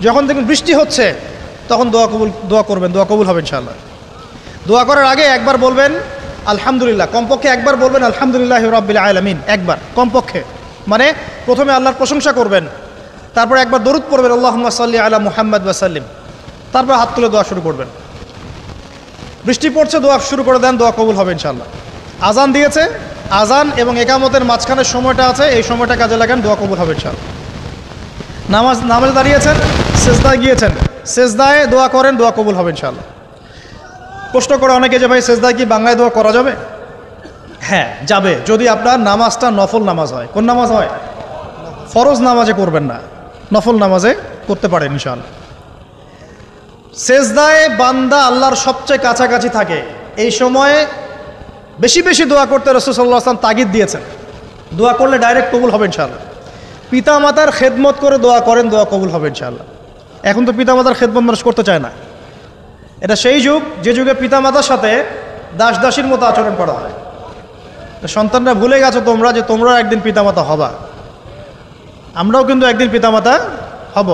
যখন দেখবেন বৃষ্টি হচ্ছে তখন দোয়া করবেন, দোয়া কবুল হবে ইনশাআল্লাহ। দোয়া করার আগে একবার বলবেন আলহামদুলিল্লাহ, কমপক্ষে একবার বলবেন আলহামদুলিল্লাহ রাব্বিল আলামিন, একবার কমপক্ষে। মানে প্রথমে আল্লাহর প্রশংসা করবেন, তারপর একবার দরুদ পড়বেন আল্লাহুম্মা সাল্লি আলা মুহাম্মাদ ওয়া সাল্লিম, তারপর হাত তুলে দোয়া শুরু করবেন। বৃষ্টি পড়ছে, দোয়া শুরু করে দেন, দোয়া কবুল হবে ইনশাআল্লাহ। আজান দিয়েছে, আজান এবং একামতের মাঝখানের সময়টা আছে, এই সময়টা কাজে লাগান, দোয়া কবুল হবে ইনশাআল্লাহ। নামাজে দাঁড়িয়েছেন, সেজদায় গিয়েছেন, সেজদায় দোয়া করেন, দোয়া কবুল হবে ইনশাআল্লাহ। প্রশ্ন করে অনেকে যে ভাই সেজদায় কি বাংলায় দোয়া করা যাবে? হ্যাঁ যাবে, যদি আপনার নামাজটা নফল নামাজ হয়। কোন নামাজ হয়? ফরজ নামাজে করবেন না, নফল নামাজে করতে পারেন ইনশাআল্লাহ। সেজদায় বান্দা আল্লাহর সবচেয়ে কাছাকাছি থাকে, এই সময়ে বেশি বেশি দোয়া করতে রাসূল সাল্লাল্লাহু আলাইহি ওয়াসাল্লাম তাগিদ দিয়েছেন। দোয়া করলে ডাইরেক্ট কবুল হবে ইনশাআল্লাহ। পিতা মাতার খেদমত করে দোয়া করেন, দোয়া কবুল হবে ইনশাআল্লাহ। এখন তো পিতা মাতার খেদমত মানুষ করতে চায় না। এটা সেই যুগ যে যুগে পিতা মাতার সাথে দাস দাসীর মতো আচরণ করা হয়। সন্তানরা ভুলে গেছো তোমরা যে তোমরাও একদিন পিতামাতা হবা। আমরাও কিন্তু একদিন পিতামাতা হব।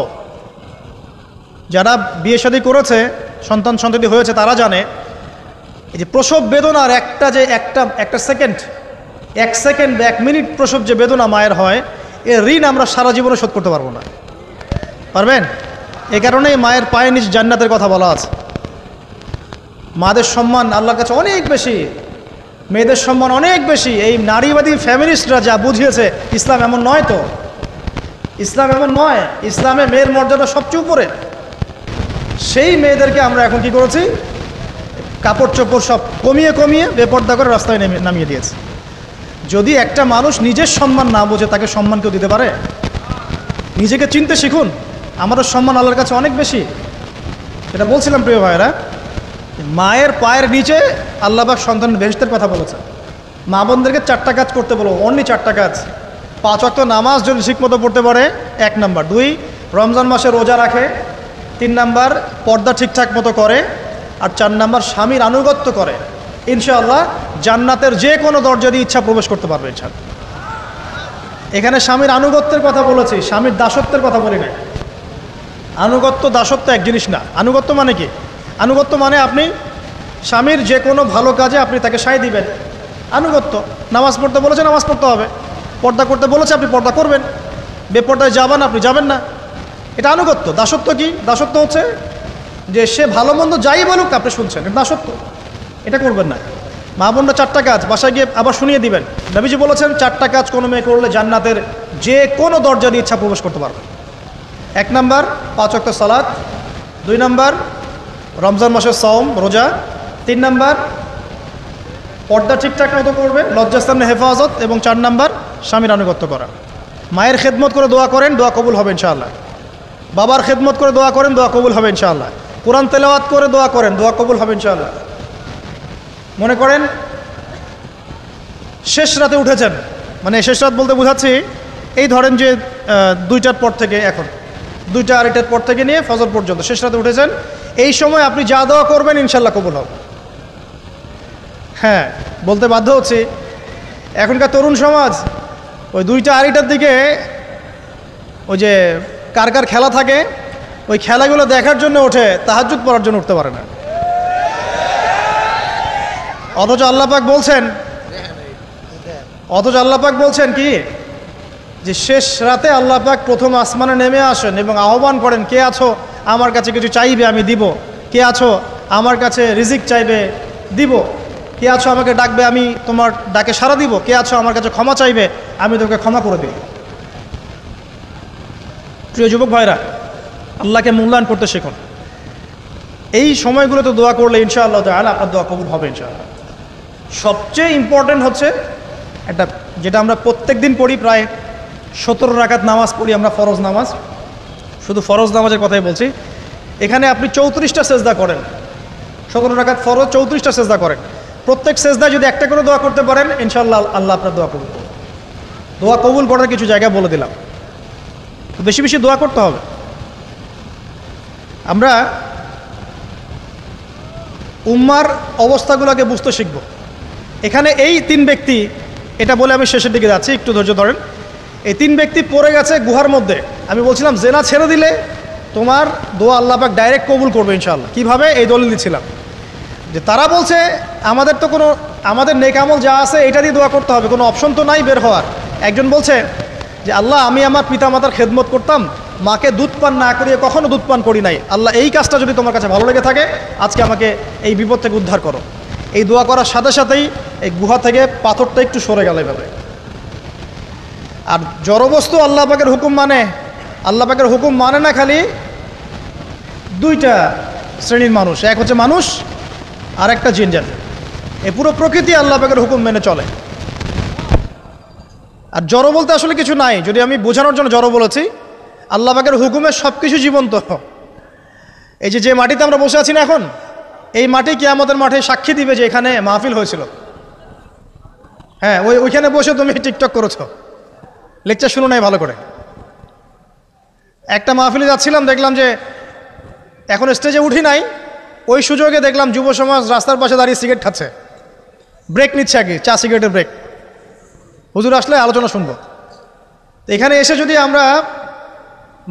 যারা বিয়ে শাদী করেছে, সন্তান সন্ততি হয়েছে, তারা জানে এই যে প্রসব বেদনার একটা সেকেন্ড, 1 সেকেন্ড বা 1 মিনিট প্রসব যে বেদনা মায়ের হয়, এর ঋণ আমরা সারা জীবনে শোধ করতে পারবো না। পারবেন? এই কারণেই মায়ের পায়ের নিচ জান্নাতের কথা বলা আছে। মাদের সম্মান আল্লাহর কাছে অনেক বেশি, মেয়েদের সম্মান অনেক বেশি। এই নারীবাদী ফ্যামিলিস্টরা যা বুঝিয়েছে, ইসলাম এমন নয়। তো ইসলাম এমন নয়, ইসলামে মেয়ের মর্যাদা সবচেয়ে উপরে। সেই মেয়েদেরকে আমরা এখন কি করেছি? কাপড় চোপড় সব কমিয়ে কমিয়ে বেপর্দা করে রাস্তায় নামিয়ে দিয়েছে। যদি একটা মানুষ নিজের সম্মান না বোঝে, তাকে সম্মান কেউ দিতে পারে? নিজেকে চিনতে শিখুন। আমাদের সম্মান আল্লাহর কাছে অনেক বেশি। এটা বলছিলাম প্রিয় ভাইয়েরা, মায়ের পায়ের নিচে আল্লাহ পাক সন্তানের বেহেশতের কথা বলেছে। মা বোনদেরকে 4টা কাজ করতে বলো, অনলি 4টা কাজ। 5 ওয়াক্ত নামাজ যদি ঠিকমতো পড়তে পারে, 1 নাম্বার। 2, রমজান মাসে রোজা রাখে। 3 নাম্বার, পর্দা ঠিকঠাক মতো করে। আর 4 নাম্বার, স্বামীর আনুগত্য করে। ইনশাআল্লাহ জান্নাতের যে কোনো দরজা দিয়ে ইচ্ছা প্রবেশ করতে পারবে ইনশাআল্লাহ। এখানে স্বামীর আনুগত্যের কথা বলেছি, স্বামীর দাসত্বের কথা বলি না। আনুগত্য দাসত্ব এক জিনিস না। আনুগত্য মানে কি? আনুগত্য মানে আপনি স্বামীর যে কোনো ভালো কাজে আপনি তাকে সায় দিবেন, আনুগত্য। নামাজ পড়তে বলেছে, নামাজ পড়তে হবে। পর্দা করতে বলেছে, আপনি পর্দা করবেন। বেপর্দায় যাবেন, আপনি যাবেন না। এটা আনুগত্য। দাসত্ব কি? দাসত্ব হচ্ছে যে সে ভালো মন্দ যাই বলুক আপনি শুনছেন, এটা দাসত্ব। এটা করবেন না। মা বোনরা 4টা কাজ বাসায় গিয়ে আবার শুনিয়ে দিবেন। নবীজি বলেছেন 4টা কাজ কোনো মেয়ে করলে জান্নাতের যে কোনো দরজা দিয়ে ইচ্ছা প্রবেশ করতে পারবে। 1 নাম্বার, 5 ওয়াক্ত সালাত। 2 নাম্বার, রমজান মাসের সওম রোজা। 3 নাম্বার, পর্দা ঠিকঠাক মতো করবে, লজ্জাস্থানের হেফাজত। এবং 4 নাম্বার, স্বামীর আনুগত্য করা। মায়ের খেদমত করে দোয়া করেন, দোয়া কবুল হবে ইনশাআল্লাহ। বাবার খেদমত করে দোয়া করেন, দোয়া কবুল হবে ইনশাআল্লাহ। কোরআন তেলাওয়াত করে দোয়া করেন, দোয়া কবুল হবে ইনশাআল্লাহ। মনে করেন শেষ রাতে উঠেছেন, মানে শেষ রাত বলতে বোঝাচ্ছি এই ধরেন যে 2টার পর থেকে, এখন 2টা 2:30টার পর থেকে নিয়ে ফজর পর্যন্ত শেষ রাতে উঠেছেন। এই সময় আপনি যা দোয়া করবেন ইনশাআল্লাহ কবুল হবে। হ্যাঁ, বলতে বাধ্য হচ্ছি, এখনকার তরুণ সমাজ ওই 2টা 2:30টার দিকে ওই যে কার কার খেলা থাকে, ওই খেলাগুলো দেখার জন্য ওঠে, তাহাজ্জুদ পড়ার জন্য উঠতে পারে না। অথচ আল্লাহ পাক বলছেন কি, যে শেষ রাতে আল্লাহ পাক প্রথম আসমানে নেমে আসেন এবং আহ্বান করেন, কে আছো আমার কাছে কিছু চাইবে আমি দিব, কে আছো আমার কাছে রিজিক চাইবে দিব, কে আছো আমাকে ডাকবে আমি তোমার ডাকে সাড়া দিব, কে আছো আমার কাছে ক্ষমা চাইবে আমি তোমাকে ক্ষমা করে দিব। প্রিয় যুবক ভাইরা, আল্লাহকে মূল্যায়ন করতে শিখুন। এই সময়গুলোতে দোয়া করলে ইনশাআল্লাহ তাআলা আপনার দোয়া কবুল হবে ইনশাআল্লাহ। সবচেয়ে ইম্পর্টেন্ট হচ্ছে একটা, যেটা আমরা প্রত্যেক দিন পড়ি, প্রায় 17 রাকাত নামাজ পড়ি আমরা, ফরজ নামাজ। শুধু ফরজ নামাজের কথাই বলছি। এখানে আপনি 34টা সেজদা করেন। 17 রাকাত ফরজ, 34টা সেজদা করেন। প্রত্যেক সেজদায় যদি একটা করে দোয়া করতে পারেন ইনশাআল্লাহ আল্লাহ আপনার দোয়া কবুল করবেন। দোয়া কবুল করার কিছু জায়গা বলে দিলাম। বেশি বেশি দোয়া করতে হবে। আমরা উম্মার অবস্থাগুলোকে বুঝতে শিখব। এখানে এই 3 ব্যক্তি, এটা বলে আমি শেষের দিকে যাচ্ছি, একটু ধৈর্য ধরেন। এই 3 ব্যক্তি পড়ে গেছে গুহার মধ্যে। আমি বলছিলাম জেনা ছেড়ে দিলে তোমার দোয়া আল্লাহ পাক ডাইরেক্ট কবুল করবে ইনশাআল্লাহ। কিভাবে? এই দলিল দিচ্ছিলাম যে তারা বলছে আমাদের তো কোনো, আমাদের নেক আমল যা আছে এটা দিয়ে দোয়া করতে হবে, কোনো অপশন তো নাই বের হওয়ার। একজন বলছে যে আল্লাহ আমি আমার পিতামাতার খেদমত করতাম, মাকে দুধ পান না করিয়ে কখনো দুধ পান করি নাই, আল্লাহ এই কাজটা যদি তোমার কাছে ভালো লেগে থাকে আজকে আমাকে এই বিপদ থেকে উদ্ধার করো। এই দোয়া করার সাথে সাথেই এই গুহা থেকে পাথরটা একটু সরে গেল এভাবে। আর জড়বস্তু আল্লাহ পাকের হুকুম মানে, আল্লাহ পাকের হুকুম মানে না খালি দুইটা শ্রেণীর মানুষ, এক হচ্ছে মানুষ আর একটা জিন জাতি। এই পুরো প্রকৃতি আল্লাহ পাকের হুকুম মেনে চলে। আর জড় বলতে আসলে কিছু নাই, যদি আমি বোঝানোর জন্য জড় বলেছি, আল্লাহ পাকের হুকুমে সব কিছু জীবন্ত। এই যে মাটিতে আমরা বসে আছি না এখন, এই মাটি কিয়ামতের মাঠে সাক্ষী দিবে যে এখানে মাহফিল হয়েছিল। হ্যাঁ, ওইখানে বসে তুমি টিকটক করেছো, লেকচার শুনো নাই ভালো করে। একটা মাহফিলে যাচ্ছিলাম, দেখলাম যে এখন স্টেজে উঠি নাই, ওই সুযোগে দেখলাম যুব সমাজ রাস্তার পাশে দাঁড়িয়ে সিগারেট খাচ্ছে, ব্রেক নিচ্ছে আর কি, চা সিগারেটের ব্রেক। হুজুর আসলে আলোচনা শুনবো। এখানে এসে যদি আমরা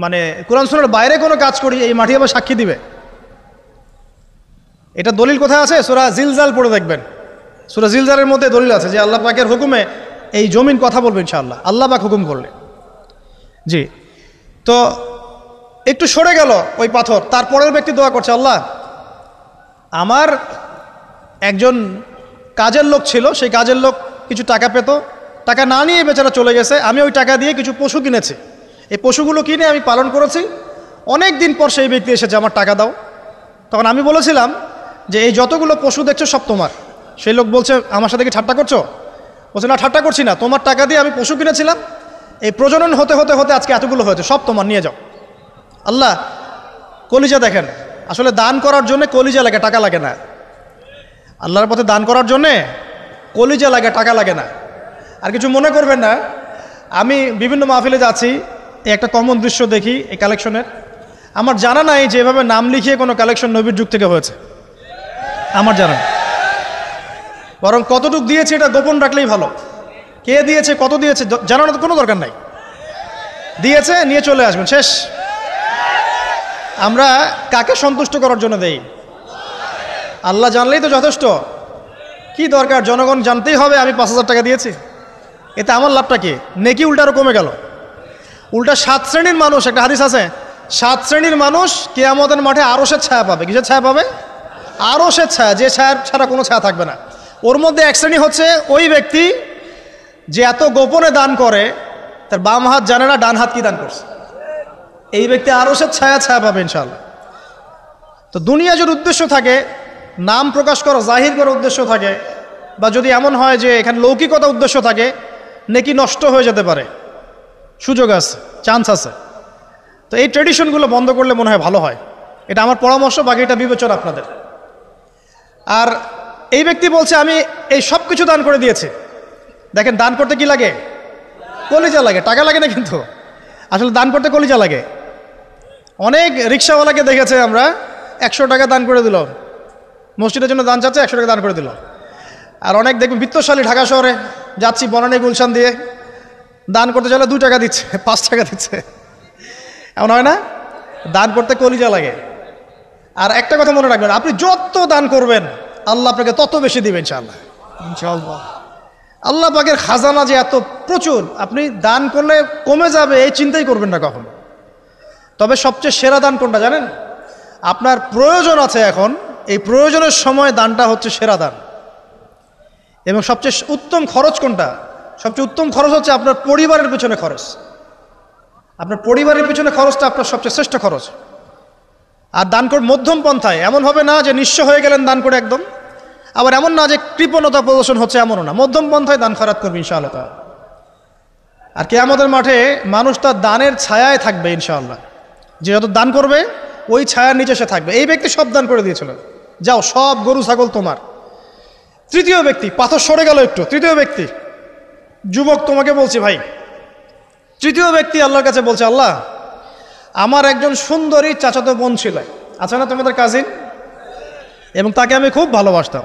মানে কোরআন সুন্নাহর বাইরে কোনো কাজ করি, এই মাটি আবার সাক্ষী দিবে। এটা দলিল কোথায় আছে? সূরা জিলজাল পড়ে দেখবেন। সূরা জিলজালের মধ্যে দলিল আছে যে আল্লাহ পাকের হুকুমে এই জমিন কথা বলবে ইনশাআল্লাহ, আল্লাহ পাক হুকুম করলে। জি, তো একটু সরে গেল ওই পাথর। তারপরের ব্যক্তি দোয়া করছে, আল্লাহ আমার একজন কাজের লোক ছিল, সেই কাজের লোক কিছু টাকা পেত, টাকা না নিয়ে বেচারা চলে গেছে, আমি ওই টাকা দিয়ে কিছু পশু কিনেছি, এই পশুগুলো কিনে আমি পালন করেছি, অনেক দিন পর সেই ব্যক্তি এসেছে আমার টাকা দাও। তখন আমি বলেছিলাম যে এই যতগুলো পশু দেখছো সব তোমার। সেই লোক বলছে আমার সাথে কি ঠাট্টা করছো? বলছে না, ঠাট্টা করছি না, তোমার টাকা দিয়ে আমি পশু কিনেছিলাম, এই প্রজনন হতে হতে হতে আজকে এতগুলো হয়েছে, সব তোমার, নিয়ে যাও। আল্লাহ কলিজা দেখেন, আসলে দান করার জন্য কলিজা লাগে, টাকা লাগে না। আল্লাহর পথে দান করার জন্যে কলিজা লাগে, টাকা লাগে না। আর কিছু মনে করবেন না, আমি বিভিন্ন মাহফিলে যাচ্ছি, একটা কমন দৃশ্য দেখি এই কালেকশনের। আমার জানা নাই যে এভাবে নাম লিখিয়ে কোনো কালেকশন নবীর যুগ থেকে হয়েছে, আমার জানা নেই। বরং কতটুক দিয়েছে এটা গোপন রাখলেই ভালো। কে দিয়েছে, কত দিয়েছে জানানোর কোনো দরকার নাই। দিয়েছে, নিয়ে চলে আসবেন, শেষ। আমরা কাকে সন্তুষ্ট করার জন্য দেই? আল্লাহ জানলেই তো যথেষ্ট। কি দরকার জনগণ জানতেই হবে আমি 5,000 টাকা দিয়েছি? এতে আমার লাভটা কি? নেকি উল্টা আরও কমে গেল। উল্টা 7 শ্রেণীর মানুষ, একটা হাদিস আছে, 7 শ্রেণীর মানুষ কিয়ামতের মাঠে আরশের ছায়া পাবে। কিসের ছায়া পাবে? আরশের ছায়া, যে ছায়া ছাড়া কোনো ছায়া থাকবে না। ওর মধ্যে এক শ্রেণী হচ্ছে ওই ব্যক্তি যে এত গোপনে দান করে, তার বাম হাত জানে না ডান হাত কি দান করছে। এই ব্যক্তি আরশের ছায়া পাবে ইনশাআল্লাহ। তো দুনিয়া যদি উদ্দেশ্য থাকে, নাম প্রকাশ করা, জাহির করার উদ্দেশ্য থাকে, বা যদি এমন হয় যে এখানে লৌকিকতা উদ্দেশ্য থাকে, নেকি নষ্ট হয়ে যেতে পারে, সুযোগ আছে, চান্স আছে। তো এই ট্রেডিশনগুলো বন্ধ করলে মনে হয় ভালো হয়। এটা আমার পরামর্শ, বাকি এটা বিবেচনা আপনাদের। আর এই ব্যক্তি বলছে আমি এই সব কিছু দান করে দিয়েছি। দেখেন, দান করতে কি লাগে? কলিজা লাগে, টাকা লাগে না কিন্তু। আসলে দান করতে কলিজা লাগে। অনেক রিক্সাওয়ালাকে দেখেছে আমরা, 100 টাকা দান করে দিল, মসজিদের জন্য দান চাচ্ছে, 100 টাকা দান করে দিল। আর অনেক দেখবেন বিত্তশালী, ঢাকা শহরে যাচ্ছি বনানী গুলশান দিয়ে, দান করতে চাইলে 2 টাকা দিচ্ছে, 5 টাকা দিচ্ছে, এমন হয় না? দান করতে কলিজা লাগে। আর একটা কথা মনে রাখবেন, আপনি যত দান করবেন আল্লাহ আপনাকে তত বেশি দিবেন ইনশাআল্লাহ। ইনশাআল্লাহ আল্লাহ পাকের খাজানা যে এত প্রচুর, আপনি দান করলে কমে যাবে এই চিন্তাই করবেন না কখনো। তবে সবচেয়ে সেরা দান কোনটা জানেন? আপনার প্রয়োজন আছে এখন, এই প্রয়োজনের সময় দানটা হচ্ছে সেরা দান। এবং সবচেয়ে উত্তম খরচ কোনটা? সবচেয়ে উত্তম খরচ হচ্ছে আপনার পরিবারের পিছনে খরচ। আপনার পরিবারের পিছনে খরচটা আপনার সবচেয়ে শ্রেষ্ঠ খরচ। আর দান করে মধ্যম পন্থায়, এমন হবে না যে নিঃস্ব হয়ে গেলেন দান করে একদম, আবার এমন না যে কৃপণতা প্রদর্শন হচ্ছে, এমনও না। মধ্যম পন্থায় দান খয়রাত করবে ইনশাআল্লাহ। আর কিয়ামতের মাঠে মানুষ তার দানের ছায়ায় থাকবে ইনশাআল্লাহ। যে যত দান করবে ওই ছায়ার নিচে সে থাকবে। এই ব্যক্তি সব দান করে দিয়েছিল, যাও সব গরু ছাগল তোমার। তৃতীয় ব্যক্তি, পাথর সরে গেল একটু, তৃতীয় ব্যক্তি, যুবক তোমাকে বলছি ভাই, তৃতীয় ব্যক্তি আল্লাহর কাছে বলছে, আল্লাহ আমার একজন সুন্দরী চাচাতো বোন ছিল, আছে না তোমাদের কাজিন, এবং তাকে আমি খুব ভালোবাসতাম।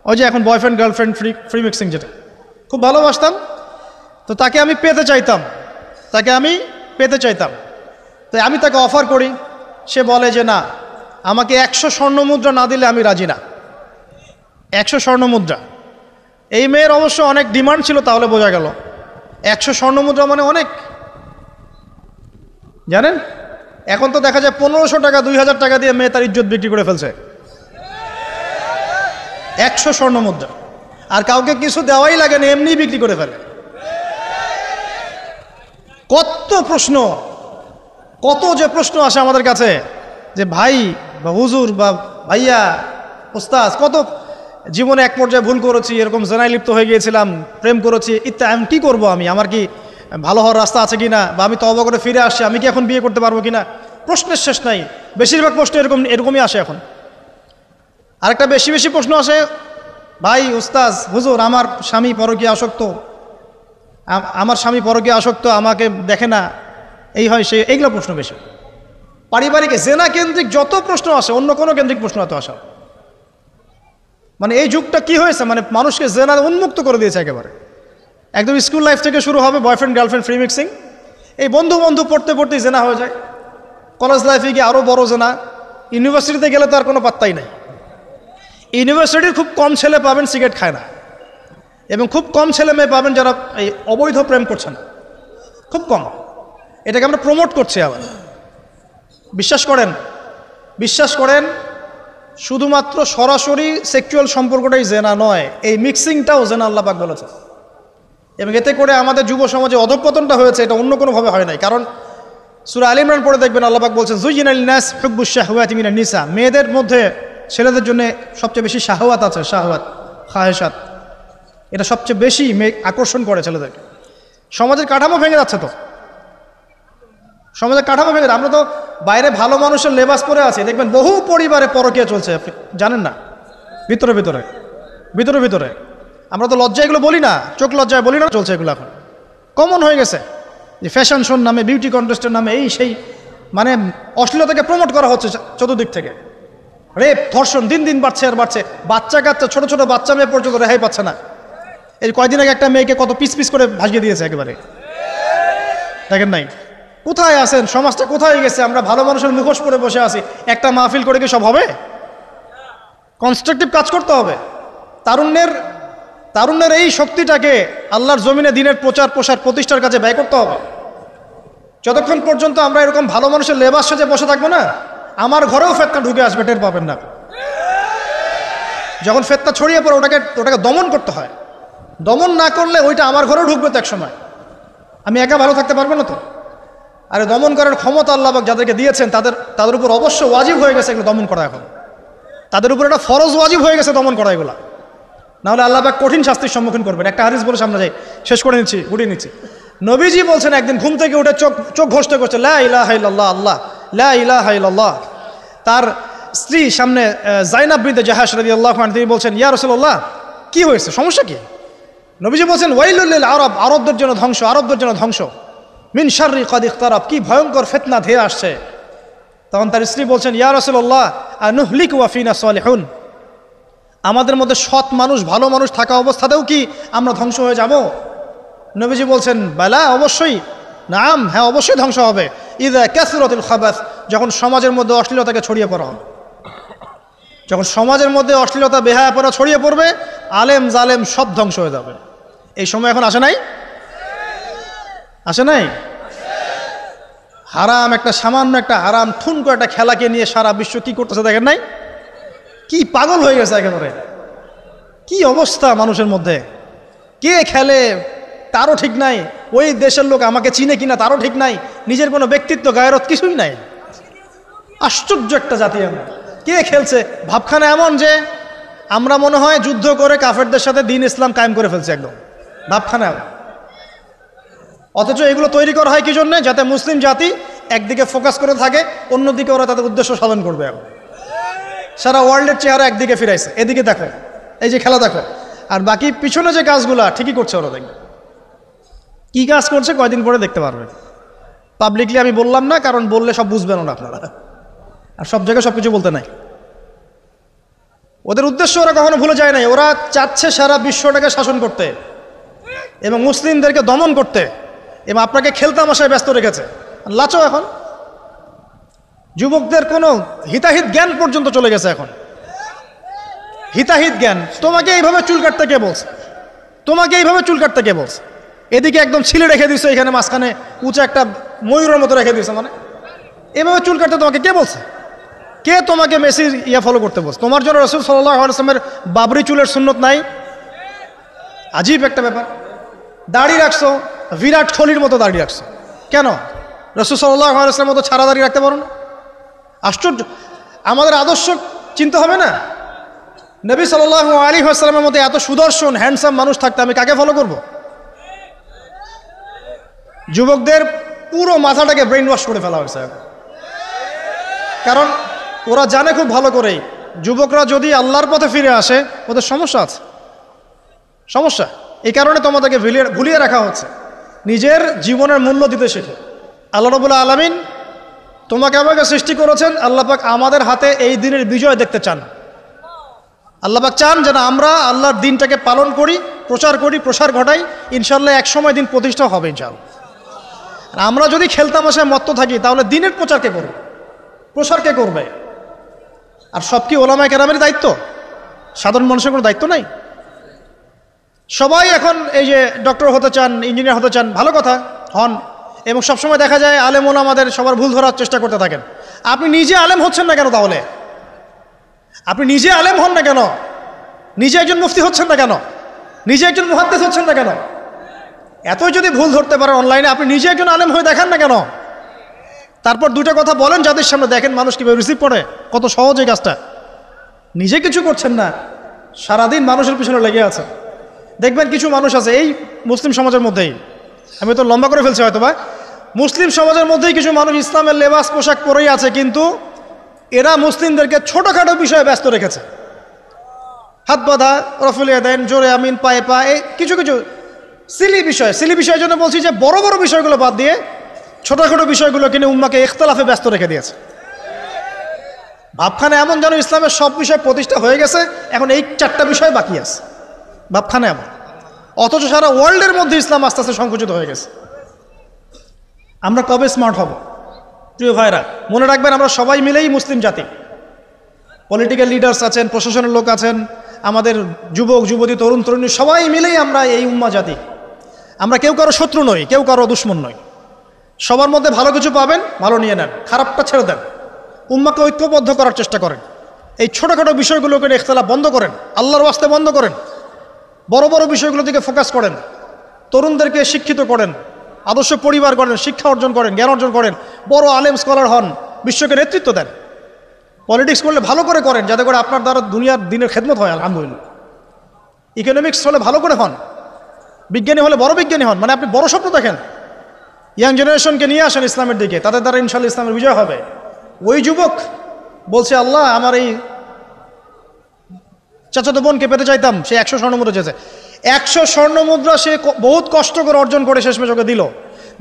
ওই যে এখন বয়ফ্রেন্ড গার্লফ্রেন্ড ফ্রি মিক্সিং, যেটা খুব ভালোবাসতাম। তো তাকে আমি পেতে চাইতাম, তাই আমি তাকে অফার করি সে বলে যে না, আমাকে 100 স্বর্ণ মুদ্রা না দিলে আমি রাজি না। 100 স্বর্ণ মুদ্রা। এই মেয়ের অবশ্য অনেক ডিমান্ড ছিল, তাহলে বোঝা গেল 100 স্বর্ণ মুদ্রা মানে অনেক। জানেন, এখন তো দেখা যায় 1500 টাকা 2000 টাকা দিয়ে মেয়ে তার ইজ্জত বিক্রি করে ফেলছে। 100 স্বর্ণ মুদ্রা, আর কাউকে কিছু দেওয়াই লাগে না, এমনি বিক্রি করে ফেলে। কত প্রশ্ন, কত যে প্রশ্ন আসে আমাদের কাছে যে ভাই বা হুজুর বা ভাইয়া ওস্তাদ, কত জীবনে এক পর্যায়ে ভুল করেছি, এরকম জেনায় লিপ্ত হয়ে গিয়েছিলাম, প্রেম করেছি ইত্যাদি, আমি কী করবো, আমার কি ভালো হওয়ার রাস্তা আছে কিনা, বা আমি তওবা করে ফিরে আসছি, আমি কি এখন বিয়ে করতে পারবো কিনা। প্রশ্নের শেষ নাই। বেশিরভাগ প্রশ্ন এরকমই আসে এখন। আরেকটা বেশি বেশি প্রশ্ন আসে, ভাই ওস্তাদ হুজুর, আমার স্বামী পরকীয়া আসক্ত, আমার স্বামী পরকীয়া আসক্ত, আমাকে দেখে না, এই হয় সে, এইগুলো প্রশ্ন বেশি। পারিবারিক জেনা কেন্দ্রিক যত প্রশ্ন আসে, অন্য কোনো কেন্দ্রিক প্রশ্ন এত আসা, মানে এই যুগটা কি হয়েছে, মানে মানুষকে জেনা উন্মুক্ত করে দিয়েছে একেবারে। একদম স্কুল লাইফ থেকে শুরু হবে বয়ফ্রেন্ড গার্লফ্রেন্ড ফ্রি মিক্সিং, এই বন্ধু বন্ধু পড়তে পড়তেই জেনা হয়ে যায়। কলেজ লাইফে গিয়ে আরও বড় জেনা। ইউনিভার্সিটিতে গেলে তো আর কোনো পাত্তাই নাই। ইউনিভার্সিটির খুব কম ছেলে পাবেন সিগারেট খায় না, এবং খুব কম ছেলে মেয়ে পাবেন যারা এই অবৈধ প্রেম করছে না, খুব কম। এটাকে আমরা প্রমোট করছি আবার। বিশ্বাস করেন শুধুমাত্র সরাসরি সেক্সুয়াল সম্পর্কটাই জেনা নয়, এই মিক্সিংটাও জেনা আল্লাহ পাক বলেছে। এবং এতে করে আমাদের যুব সমাজে অধঃপতনটা হয়েছে, এটা অন্য কোনোভাবে হয় নাই। কারণ সূরা আলে ইমরান পড়ে দেখবেন আল্লাহ পাক বলছেন যুয়িনা লিন-নাস হুব্বুশ শাহওয়াতি মিনান নিসা, মেয়েদের মধ্যে ছেলেদের জন্য সবচেয়ে বেশি শাহওয়াত আছে, শাহওয়াত খাহেসাত, এটা সবচেয়ে বেশি আকর্ষণ করে ছেলেদেরকে। সমাজের কাঠামো ভেঙে যাচ্ছে তো, সমাজের কাঠামো ভেঙে। আমরা তো বাইরে ভালো মানুষের লেবাস পরে আছি, দেখবেন বহু পরিবারে পরকীয়া চলছে, জানেন না, ভিতরে ভিতরে ভিতরে ভিতরে। আমরা তো লজ্জা এগুলো বলি না, চোখ লজ্জায় বলি না, চলছে এগুলো এখন কমন হয়ে গেছে। যে ফ্যাশন শোর নামে, বিউটি কন্টেস্টের নামে, এই সেই, মানে অশ্লীলতাকে প্রমোট করা হচ্ছে চতুর্দিক থেকে। রেপ ধর্ষণ দিন দিন বাড়ছে আর বাড়ছে। বাচ্চা কাচ্চা, ছোট ছোট বাচ্চা মেয়ে পর্যন্ত রেহাই পাচ্ছে না। এই কয়দিন আগে একটা মেয়েকে কত পিস পিস করে ভাসিয়ে দিয়েছে একেবারে, দেখেন নাই? কোথায় আছেন? সমাজটা কোথায় গেছে? আমরা ভালো মানুষের মুখোশ পরে বসে আছি। একটা মাহফিল করে কি সব হবে? কনস্ট্রাকটিভ কাজ করতে হবে। তারুণ্যের এই শক্তিটাকে আল্লাহর জমিনে দিনের প্রচার প্রসার প্রতিষ্ঠার কাজে ব্যয় করতে হবে। যতক্ষণ পর্যন্ত আমরা এরকম ভালো মানুষের লেবাস সাজে বসে থাকবো না, আমার ঘরেও ফেতনা ঢুকে আসবে, টের পাবেন না। যখন ফেতনা ছড়িয়ে পড়ে ওটাকে দমন করতে হয়। দমন না করলে ওইটা আমার ঘরেও ঢুকবে তো এক সময়, আমি একা ভালো থাকতে পারবো না তো। আর দমন করার ক্ষমতা আল্লাহ পাক যাদেরকে দিয়েছেন তাদের উপর অবশ্য ওয়াজিব হয়ে গেছে এগুলো দমন করা। এখন তাদের উপর একটা ফরজ ওয়াজিব হয়ে গেছে দমন করা এগুলা, নাহলে আল্লাহ পাক কঠিন শাস্তির সম্মুখীন করবেন। একটা হাদিস বলে সামনে যাই, শেষ করে গুটিয়ে নিচ্ছি। নবীজি বলছেন একদিন ঘুম থেকে উঠে চোখ ঘষতে করছে লা ইলাহা ইল্লাল্লাহ, আল্লাহ লা ইলাহা ইল্লাল্লাহ। তার স্ত্রী সামনে যায়নাব বিনতে জাহাশ রাদিয়াল্লাহু আনহা, তিনি বলছেন ইয়া রাসূলুল্লাহ, কি হয়েছে, সমস্যা কি? নবীজি বলছেন ওয়াইলুল লিল আরব, আরবদের জন্য ধ্বংস, আরবদের জন্য ধ্বংস। মিন শাররি কাদ ইখতারাব, কি ভয়ঙ্কর ফিতনা ধেয়ে আসছে। তখন তার স্ত্রী বলছেন ইয়া রাসূলুল্লাহ আনুহলিকু ওয়া ফিনা সালিহুন, আমাদের মধ্যে সৎ মানুষ ভালো মানুষ থাকা অবস্থাতেও কি আমরা ধ্বংস হয়ে যাব? নবীজি বলছেন বালা, অবশ্যই, নাম, হ্যাঁ অবশ্যই ধ্বংস হবে। ইযা কাসরাতুল খাবাস, যখন সমাজের মধ্যে অশ্লীলতাকে ছড়িয়ে পড়া হবে। যখন সমাজের মধ্যে অশ্লীলতা বেহায়াপনা ছড়িয়ে পড়বে, আলেম জালেম সব ধ্বংস হয়ে যাবে। এই সময় এখন আসে নাই? আসে নাই? হারাম, একটা সামান্য একটা হারাম ঠুনকো একটা খেলাকে নিয়ে সারা বিশ্ব কি করতেছে দেখেন নাই? কি পাগল হয়ে গেছে একেবারে, কি অবস্থা মানুষের মধ্যে। কে খেলে তারও ঠিক নাই, ওই দেশের লোক আমাকে চিনে কিনা তারও ঠিক নাই, নিজের কোনো ব্যক্তিত্ব গায়রত কিছুই নাই। আশ্চর্য একটা জাতি আমরা। কে খেলছে? ভাবখানা এমন যে আমরা মনে হয় যুদ্ধ করে কাফেরদের সাথে দ্বীন ইসলাম কায়েম করে ফেলছে, একদম ভাবখানা। অথচ এগুলো তৈরি করা হয় কি জন্য? যাতে মুসলিম জাতি একদিকে ফোকাস করে থাকে, অন্যদিকে ওরা তাদের উদ্দেশ্য সাধন করবে। সারা ওয়ার্ল্ডের চেহারা একদিকে ফিরাইছে, এদিকে দেখো, এই যে খেলা দেখো, আর বাকি পিছনে যে কাজগুলা ঠিকই করছে ওরা। দেখবে কি কাজ করছে কয়দিন পরে দেখতে পারবেন। পাবলিকলি আমি বললাম না, কারণ বললে সব বুঝবেন না আপনারা, আর সব জায়গায় সব কিছু বলতে নাই। ওদের উদ্দেশ্য ওরা কখনো ভুলে যায় নাই। ওরা চাচ্ছে সারা বিশ্বটাকে শাসন করতে এবং মুসলিমদেরকে দমন করতে, এবং আপনাকে খেলতামাশায় ব্যস্ত রেখেছে। লাচো এখন যুবকদের কোনো হিতাহিত জ্ঞান পর্যন্ত চলে গেছে এখন। হিতাহিত জ্ঞান, তোমাকে এইভাবে চুল কাটতে কে বলছে? তোমাকে এইভাবে চুল কাটতে কে বলছে? এদিকে একদম ছিলে রেখে দিছো, এখানে মাঝখানে উঁচা একটা ময়ূরের মতো রেখে দিছো, মানে এভাবে চুল কাটতে তোমাকে কে বলছে? কে তোমাকে মেসির ফলো করতে বলছে? তোমার জন্য রাসূল সাল্লাল্লাহু আলাইহি ওয়াসাল্লামের বাবরি চুলের সুন্নত নাই? আজীব একটা ব্যাপার। দাড়ি রাখছো, বিরাট কোহলির মতো দাড়ি রাখছো, কেন? রাসূল সাল্লাল্লাহু আলাইহি ওয়াসাল্লামের মতো ছাড়া দাড়ি রাখতে পারো না? আশ্চর্য। আমাদের আদর্শ চিন্তা হবে না? নবী সাল্লাল্লাহু আলাইহি ওয়াসাল্লামের মতো এত সুদর্শন হ্যান্ডসাম মানুষ থাকতে আমি কাকে ফলো করব? যুবকদের পুরো মাথাটাকে ব্রেইন ওয়াশ করে ফেলা হয়েছে, কারণ ওরা জানে খুব ভালো করেই যুবকরা যদি আল্লাহর পথে ফিরে আসে ওদের সমস্যা আছে, সমস্যা। এই কারণে তোমাদেরকে ভুলিয়ে রাখা হচ্ছে। নিজের জীবনের মূল্য দিতে শেখে। আল্লাহ রাব্বুল আলামিন তোমাকে আমাকে সৃষ্টি করেছেন, আল্লাহ পাক আমাদের হাতে এই দিনের বিজয় দেখতে চান। আল্লাহ পাক চান যেন আমরা আল্লাহর দিনটাকে পালন করি, প্রসার ঘটাই। ইনশাআল্লাহ এক সময় দিন প্রতিষ্ঠা হবে ইনশাআল্লাহ। আমরা যদি খেলতামাশায় মত্ত থাকি তাহলে দিনের প্রচার কে করবে? প্রসার কে করবে? আর সব কি ওলামায়ে কেরামের দায়িত্ব? সাধারণ মানুষের কোনো দায়িত্ব নাই? সবাই এখন এই যে ডক্টর হতে চান, ইঞ্জিনিয়ার হতে চান, ভালো কথা, হন। এবং সবসময় দেখা যায় আলেম ওলামাদের সবার ভুল ধরার চেষ্টা করতে থাকেন। আপনি নিজে আলেম হচ্ছেন না কেন? তাহলে আপনি নিজে আলেম হন না কেন? নিজে একজন মুফতি হচ্ছেন না কেন? নিজে একজন মুহাদ্দিস হচ্ছেন না কেন? এতই যদি ভুল ধরতে পারেন অনলাইনে, আপনি নিজে একজন আলেম হয়ে দেখান না কেন? তারপর দুটো কথা বলেন যাদের সামনে, দেখেন মানুষ কীভাবে রিসিভ করে। কত সহজ এই কাজটা। নিজে কিছু করছেন না, সারাদিন মানুষের পিছনে লেগে আছে। দেখবেন কিছু মানুষ আছে এই মুসলিম সমাজের মধ্যেই, আমি তো লম্বা করে ফেলছি হয়তো বা, মুসলিম সমাজের মধ্যেই কিছু মানুষ ইসলামের লেবাস পোশাক পরেই আছে, কিন্তু এরা মুসলিমদেরকে ছোটোখাটো বিষয়ে ব্যস্ত রেখেছে। হাত বাঁধা, রফুলিয়া দেন, জোরে আমিন, পায়ে পা, এই কিছু সিলি বিষয়ের জন্য বলছি যে বড় বড় বিষয়গুলো বাদ দিয়ে ছোটোখাটো বিষয়গুলো কিনে উম্মাকে ইখতিলাফে ব্যস্ত রেখে দিয়েছে। ভাবখানে এমন যেন ইসলামের সব বিষয় প্রতিষ্ঠা হয়ে গেছে, এখন এই 4টা বিষয় বাকি আছে। ভাবখানে এমন, অথচ সারা ওয়ার্ল্ডের মধ্যে ইসলাম আস্তে আস্তে সংকুচিত হয়ে গেছে। আমরা কবে স্মার্ট হব? প্রিয় ভাইরা, মনে রাখবেন আমরা সবাই মিলেই মুসলিম জাতি। পলিটিক্যাল লিডার্স আছেন, প্রশাসনের লোক আছেন, আমাদের যুবক যুবতী, তরুণ তরুণী, সবাই মিলেই আমরা এই উম্মা জাতি। আমরা কেউ কারো শত্রু নই, কেউ কারো দুশ্মন নই। সবার মধ্যে ভালো কিছু পাবেন, ভালো নিয়ে নেন, খারাপটা ছেড়ে দেন। উম্মাকে ঐক্যবদ্ধ করার চেষ্টা করেন। এই ছোটোখাটো বিষয়গুলোকে ইখতিলাফ বন্ধ করেন, আল্লাহর ওয়াস্তে বন্ধ করেন। বড় বড় বিষয়গুলোর দিকে ফোকাস করেন। তরুণদেরকে শিক্ষিত করেন, আদর্শ পরিবার করেন, শিক্ষা অর্জন করেন, জ্ঞান অর্জন করেন, বড় আলেম স্কলার হন, বিশ্বকে নেতৃত্ব দেন। পলিটিক্স করলে ভালো করে করেন, যাতে করে আপনার দ্বারা দুনিয়ার দিনের খেদমত হয়, আলহামদুলিল্লাহ। ইকোনমিক্স হলে ভালো করে হন, বিজ্ঞানী হলে বড় বিজ্ঞানী হন, মানে আপনি বড় স্বপ্ন দেখেন। ইয়াং জেনারেশনকে নিয়ে আসেন ইসলামের দিকে, তাদের দ্বারা ইনশাআল্লাহ ইসলামের বিজয় হবে। ওই যুবক বলছে, আল্লাহ আমার এই চাচাতো বোনকে পেতে চাইতাম, সে 100 স্বর্ণমুদ্রা চেয়েছে। 100 স্বর্ণমুদ্রা সে বহুত কষ্ট করে অর্জন করে শেষমেশ ওকে দিল।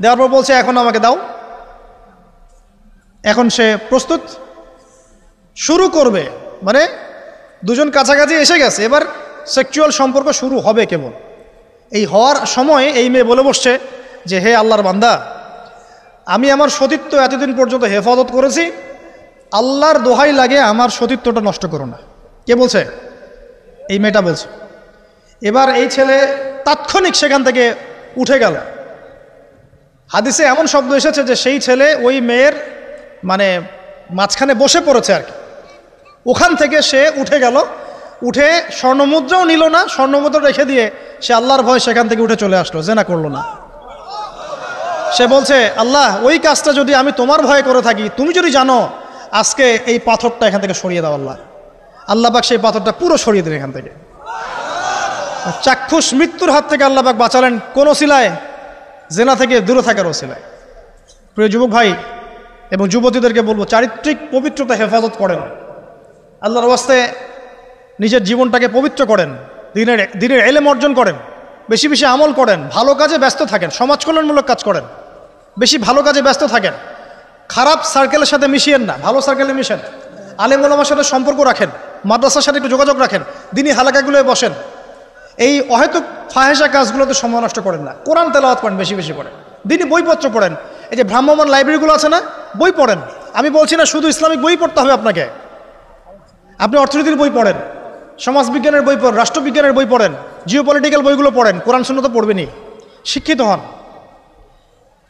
দেওয়ার পর বলছে, এখন আমাকে দাও। এখন সে প্রস্তুত, শুরু করবে, মানে দুজন কাছাকাছি এসে গেছে, এবার সেক্সুয়াল সম্পর্ক শুরু হবে কেবল। এই হওয়ার সময় এই মেয়ে বলে বসছে যে, হে আল্লাহর বান্দা, আমি আমার সতীত্ব এতদিন পর্যন্ত হেফাজত করেছি, আল্লাহর দোহাই লাগে আমার সতীত্বটা নষ্ট করো না। কে বলছে? এই মেয়েটা বলছে। এবার এই ছেলে তাৎক্ষণিক সেখান থেকে উঠে গেল। হাদিসে এমন শব্দ এসেছে যে সেই ছেলে ওই মেয়ের মানে মাঝখানে বসে পড়েছে আর কি। ওখান থেকে সে উঠে গেল, উঠে স্বর্ণমুদ্রাও নিল না, স্বর্ণমুদ্রা রেখে দিয়ে সে আল্লাহর ভয় সেখান থেকে উঠে চলে আসলো, জেনা করলো না। সে বলছে, আল্লাহ ওই কাজটা যদি আমি তোমার ভয়ে করে থাকি, তুমি যদি জানো, আজকে এই পাথরটা এখান থেকে সরিয়ে দাও আল্লাহ। আল্লাহ পাক সেই পাথরটা পুরো সরিয়ে দিলেন এখান থেকে। চাক্ষুষ মৃত্যুর হাত থেকে আল্লাহ পাক বাঁচালেন কোন ওসিলায়? জেনা থেকে দূরে থাকার ওসিলায়। প্রিয় যুবক ভাই এবং যুবতীদেরকে বলবো, চারিত্রিক পবিত্রতা হেফাজত করেন, আল্লাহর ওয়াস্তে নিজের জীবনটাকে পবিত্র করেন, দিনের ইলম অর্জন করেন, বেশি বেশি আমল করেন, ভালো কাজে ব্যস্ত থাকেন, সমাজ কল্যাণমূলক কাজ করেন, বেশি ভালো কাজে ব্যস্ত থাকেন। খারাপ সার্কেলের সাথে মিশিয়েন না, ভালো সার্কেলে মিশেন। আলেম ওলামার সাথে সম্পর্ক রাখেন, মাদ্রাসার সাথে একটু যোগাযোগ রাখেন, দিনী হালাকাগুলোয় বসেন। এই অহেতুক ফাহেসা কাজগুলোতে সময় নষ্ট করেন না। কোরআন তেলাওয়াত করেন, বেশি বেশি করেন, দিনী বইপত্র পড়েন। এই যে ভ্রাম্যমান লাইব্রেরিগুলো আছে না, বই পড়েন, আমি বলছি না শুধু ইসলামিক বই পড়তে হবে আপনাকে, আপনি অর্থনীতির বই পড়েন, সমাজবিজ্ঞানের বই পড়েন, রাষ্ট্রবিজ্ঞানের বই পড়েন, জিওপলিটিক্যাল বইগুলো পড়েন, কোরআন সুন্নাহ তো পড়বেনই, শিক্ষিত হন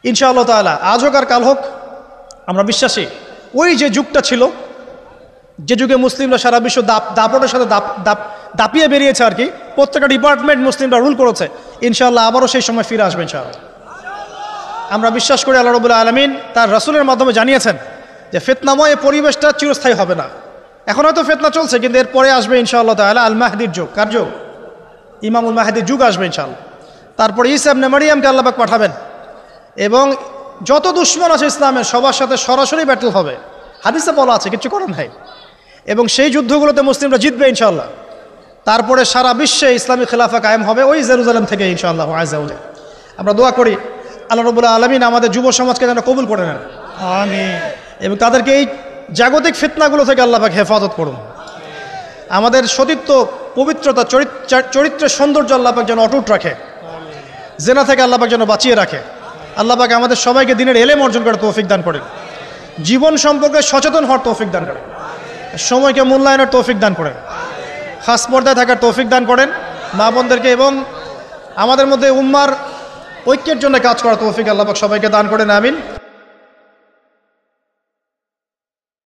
ইনশাআল্লাহ তাআলা। আজ হোক আর কাল হোক আমরা বিশ্বাসী ওই যে যুগটা ছিল, যে যুগে মুসলিমরা সারা বিশ্ব দাপটের সাথে দাপিয়ে বেরিয়েছে আর কি, প্রত্যেকটা ডিপার্টমেন্ট মুসলিমরা রুল করেছে, ইনশাআল্লাহ আবারও সেই সময় ফিরে আসবে ইনশাআল্লাহ। আমরা বিশ্বাস করি আল্লাহ রাব্বুল আলামিন তার রাসূলের মাধ্যমে জানিয়েছেন যে ফিতনাময় এই পরিবেশটা চিরস্থায়ী হবে না। এখন হয়তো ফিতনা চলছে, কিন্তু এরপরে আসবে ইনশাআল্লাহ তাআলা আল মাহদির যুগ। কার যুগ? ইমামুল মাহদির যুগ আসবে ইনশাআল্লাহ। তারপরে ঈসা ইবনে মারইয়ামকে আল্লাহ পাক পাঠাবেন এবং যত দুশমন আছে ইসলামের সবার সাথে সরাসরি ব্যাটল হবে, হাদিসে বলা আছে, কিছু করার নাই। এবং সেই যুদ্ধগুলোতে মুসলিমরা জিতবে ইনশাআল্লাহ। তারপরে সারা বিশ্বে ইসলামী খেলাফা কায়েম হবে ওই জেরুজালেম থেকে ইনশাআল্লাহ আযজা ওয়া জাল। আমরা দোয়া করি আল্লাহ রাব্বুল আলামিন আমাদের যুব সমাজকে যেন কবুল করে নেন, আমিন, এবং তাদেরকে এই জাগতিক ফিতনাগুলো থেকে আল্লাহ পাক হেফাজত করুন। আমাদের সতীত্ব, পবিত্রতা, চরিত্রের সৌন্দর্য আল্লাহ পাক যেন অটুট রাখে, জেনা থেকে আল্লাহ পাক যেন বাঁচিয়ে রাখে। আল্লাহ পাক আমাদের সবাইকে দিনের এলেম অর্জন করে তৌফিক দান করেন, জীবন সম্পর্কে সচেতন হওয়ার তৌফিক দান করেন, সময়কে মূল্যায়নের তৌফিক দান করেন, খাস পর্দায় থাকার তৌফিক দান করেন মা বোনদেরকে, এবং আমাদের মধ্যে উম্মার ঐক্যের জন্য কাজ করার তৌফিক আল্লাহ পাক সবাইকে দান করেন, আমিন।